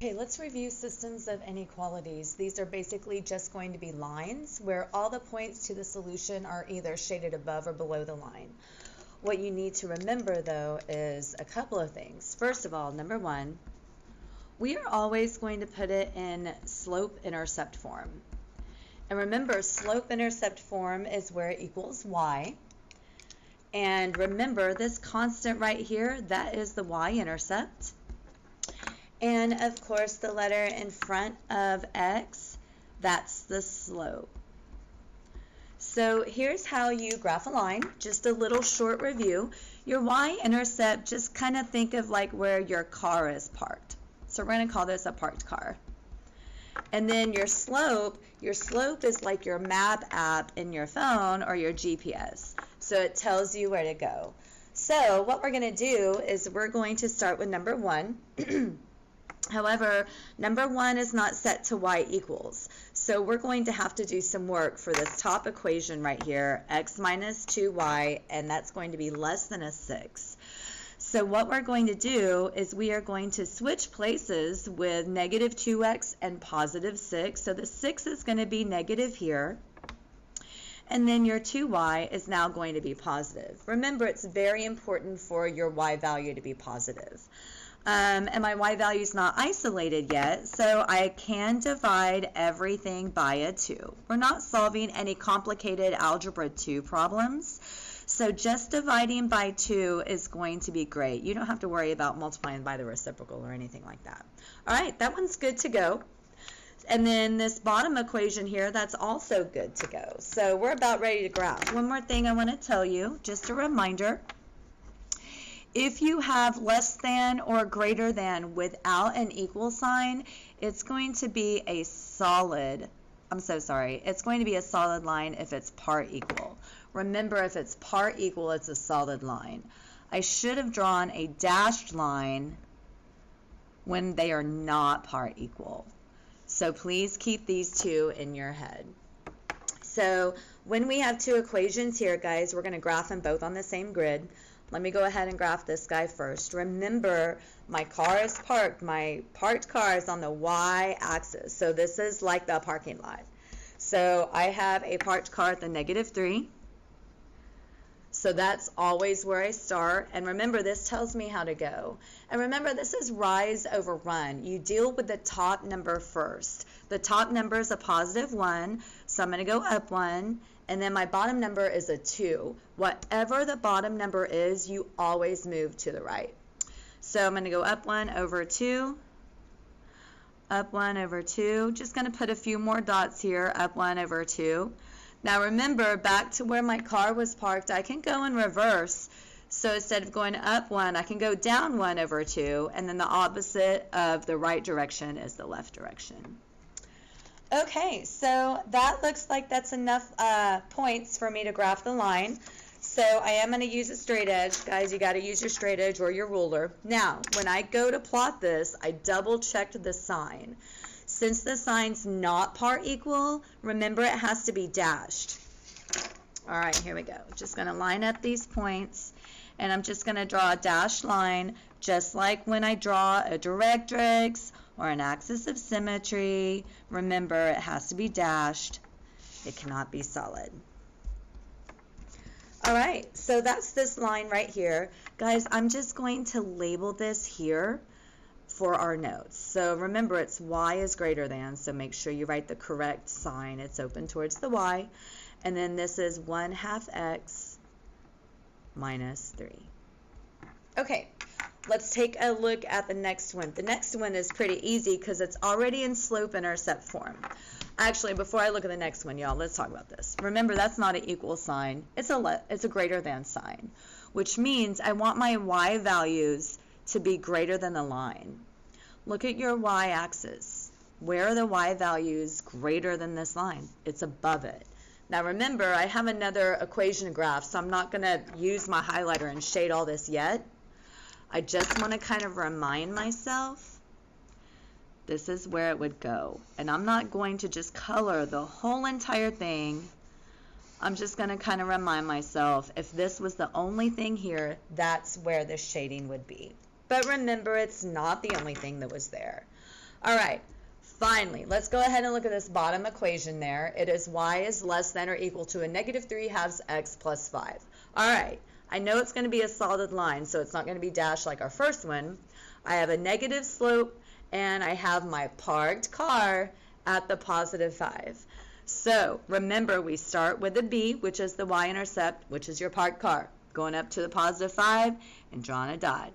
Okay, let's review systems of inequalities. These are basically just going to be lines where all the points to the solution are either shaded above or below the line. What you need to remember, though, is a couple of things. First of all, number one, we are always going to put it in slope-intercept form. And remember, slope-intercept form is where it equals y. And remember, this constant right here, that is the y-intercept. And of course, the letter in front of x, that's the slope. So here's how you graph a line, just a little short review. Your y-intercept, just kind of think of like where your car is parked. So we're going to call this a parked car. And then your slope is like your map app in your phone or your GPS. So it tells you where to go. So what we're going to do is we're going to start with number one. However, number one is not set to y equals. So we're going to have to do some work for this top equation right here, x minus 2y, and that's going to be less than a 6. So what we're going to do is we are going to switch places with negative 2x and positive 6. So the 6 is going to be negative here. And then your 2y is now going to be positive. Remember, it's very important for your y value to be positive. And my y value is not isolated yet, so I can divide everything by a 2. We're not solving any complicated algebra 2 problems, so just dividing by 2 is going to be great. You don't have to worry about multiplying by the reciprocal or anything like that. All right, that one's good to go. And then this bottom equation here, that's also good to go. So we're about ready to graph. One more thing I want to tell you, just a reminder. If you have less than or greater than without an equal sign, it's going to be a solid, it's going to be a solid line if it's part equal. Remember, if it's part equal, it's a solid line. I should have drawn a dashed line when they are not part equal. So please keep these two in your head. So when we have two equations here, guys, we're going to graph them both on the same grid. Let me go ahead and graph this guy first. Remember, my car is parked. My parked car is on the y-axis. So this is like the parking lot. So I have a parked car at the negative 3. So that's always where I start. And remember, this tells me how to go. And remember, this is rise over run. You deal with the top number first. The top number is a positive 1, so I'm going to go up 1. And then my bottom number is a 2. Whatever the bottom number is, you always move to the right. So I'm going to go up 1 over 2, up 1 over 2. Just going to put a few more dots here, up 1 over 2. Now remember, back to where my car was parked, I can go in reverse. So instead of going up 1, I can go down 1 over 2, and then the opposite of the right direction is the left direction. Okay, so that looks like that's enough points for me to graph the line. So I am going to use a straight edge. Guys, you got to use your straight edge or your ruler. Now, when I go to plot this, I double checked the sign. Since the sign's not part equal, remember it has to be dashed. All right, here we go. Just going to line up these points, and I'm just going to draw a dashed line, just like when I draw a directrix or an axis of symmetry. Remember, it has to be dashed. It cannot be solid. All right, so that's this line right here. Guys, I'm just going to label this here for our notes. So remember, it's y is greater than, so make sure you write the correct sign. It's open towards the y. And then this is 1/2 x minus 3. Okay, let's take a look at the next one. The next one is pretty easy because it's already in slope-intercept form. Actually, before I look at the next one, y'all, let's talk about this. Remember, that's not an equal sign. It's a greater than sign, which means I want my y values to be greater than the line. Look at your y-axis. Where are the y values greater than this line? It's above it. Now remember, I have another equation graph, so I'm not going to use my highlighter and shade all this yet. I just want to kind of remind myself this is where it would go. And I'm not going to just color the whole entire thing. I'm just going to kind of remind myself, if this was the only thing here, that's where the shading would be. But remember, it's not the only thing that was there. All right, finally, let's go ahead and look at this bottom equation there. It is y is less than or equal to a negative 3/2 x plus 5. All right, I know it's going to be a solid line, so it's not going to be dashed like our first one. I have a negative slope, and I have my parked car at the positive 5. So remember, we start with the b, which is the y-intercept, which is your parked car, going up to the positive 5 and drawing a dot.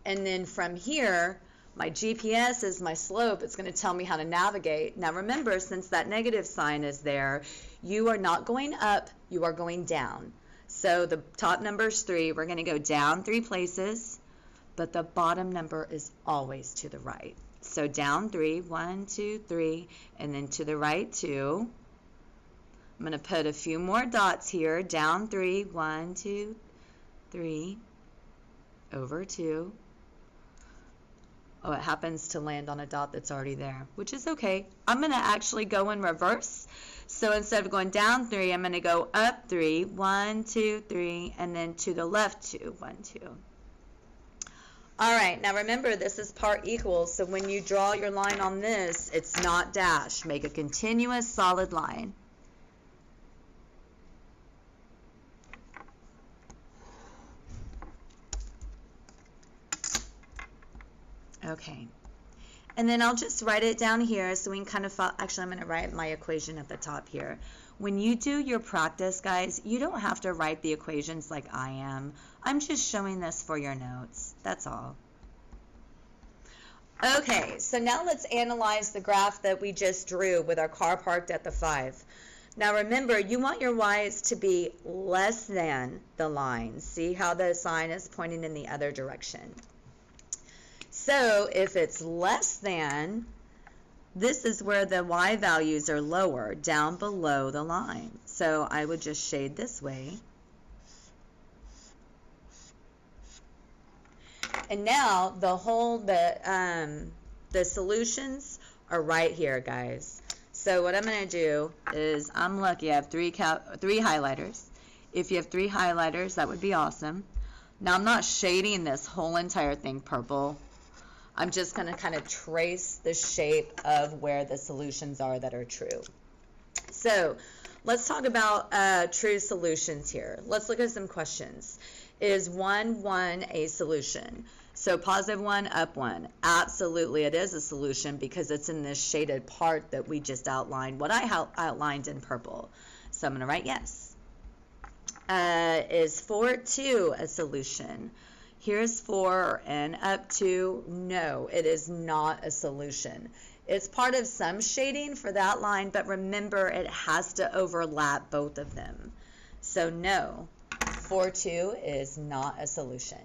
And then from here, my GPS is my slope. It's going to tell me how to navigate. Now remember, since that negative sign is there, you are not going up, you are going down. So the top number is 3. We're going to go down 3 places, but the bottom number is always to the right. So down 3, 1, 2, 3, and then to the right 2. I'm going to put a few more dots here. Down 3, 1, 2, 3, over 2. Oh, it happens to land on a dot that's already there, which is okay. I'm going to actually go in reverse. So instead of going down 3, I'm going to go up 3, 1, 2, 3, and then to the left 2, 1, 2. All right, now remember, this is part equals, so when you draw your line on this, it's not dashed. Make a continuous solid line. Okay, and then I'll just write it down here so we can kind of follow. Actually, I'm going to write my equation at the top here. When you do your practice, guys, you don't have to write the equations like I am. I'm just showing this for your notes. That's all. Okay, so now let's analyze the graph that we just drew with our car parked at the 5. Now remember, you want your y's to be less than the line. See how the sign is pointing in the other direction. So if it's less than, this is where the y values are lower, down below the line. So I would just shade this way. And now the solutions are right here, guys. So what I'm going to do is, I'm lucky I have three highlighters. If you have 3 highlighters, that would be awesome. Now I'm not shading this whole entire thing purple. I'm just going to kind of trace the shape of where the solutions are that are true. So let's talk about true solutions here. Let's look at some questions. Is 1, 1 a solution? So positive 1, up 1. Absolutely, it is a solution because it's in this shaded part that we just outlined, what I outlined in purple. So I'm going to write yes. Is 4, 2 a solution? Here's 4 and up 2. No, it is not a solution. It's part of some shading for that line, but remember, it has to overlap both of them. So no, 4, 2 is not a solution.